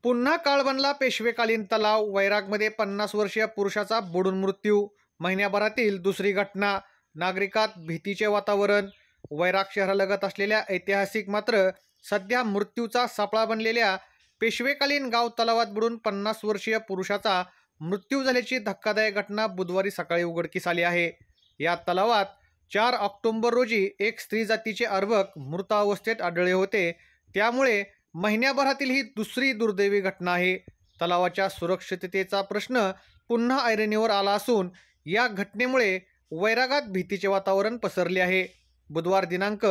पुन्हा काळ बनला पेशवेकालीन तलाव. वैरागमध्ये 50 वर्षीय पुरुषाचा बुडून मृत्यू. महिन्याभरातील दुसरी घटना. नागरिकात भीतीचे वातावरण. वैराग शहरालगत असलेल्या ऐतिहासिक मात्र सध्या मृत्यूचा सापळा बनलेल्या पेशवेकालीन गाव तलावात बुडून 50 वर्षीय पुरुषाचा मृत्यू झाल्याची धक्कादायक घटना बुधवारी सकाळी उघडकीस आली आहे. या तलावात 4 ऑक्टोबर रोजी एक स्त्री जातीचे अर्भक मृत अवस्थेत आढळले होते. त्यामुळे महिन्याभरातील ही दुसरी दुर्दैवी घटना आहे. तलावाच्या सुरक्षिततेचा प्रश्न पुन्हा ऐरणीवर आला असून या घटनेमुळे वैरागात भीतीचे वातावरण पसरले आहे. बुधवार दिनांक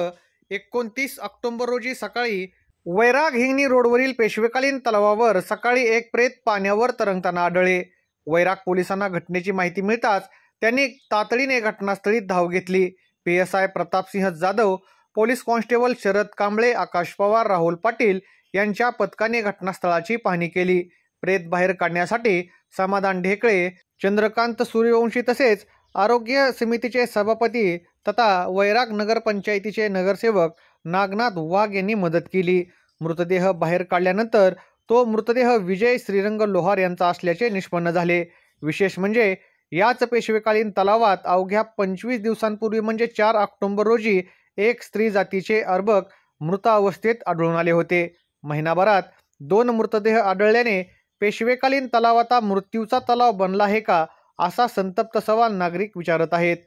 29 ऑक्टोबर रोजी सकाळी वैराग हिंगणी रोडवरील पेशवेकालीन तलावावर सकाळी एक प्रेत पाण्यावर तरंगताना आढळले. वैराग पोलिसांना घटनेची माहिती मिळताच त्यांनी तातडीने घटनास्थळी धाव घेतली. PSI Pratapsingh Jadhav, police constable Sharad Kamble, Akash Pawar, Rahul Patil यांच्या पथकाने घटनास्थळाची पाहणी केली. प्रेत बाहेर काढण्यासाठी समाधान ढेकळे, चंद्रकांत सूर्यवंशी तसेच आरोग्य समितीचे सभापती तथा वैराग नगरपंचायतीचे नगरसेवक नागनाथ वाघ यांनी मदत केली. मृतदेह बाहेर काढल्यानंतर तो मृतदेह विजय श्रीरंग लोहार यांचा असल्याचे निष्पन्न झाले. विशेष म्हणजे याच पेशवेकालीन तलावात अवघ्या 25 दिवसांपूर्वी म्हणजे 4 ऑक्टोबर रोजी एक स्त्री जातीचे अर्भक मृत अवस्थेत आढळून आले होते. महिनाभरात 2 मृतदेह आढळल्याने पेशवेकालीन तलाव आता मृत्यूचा तलाव बनला आहे का, असा संतप्त सवाल नागरिक विचारत आहेत.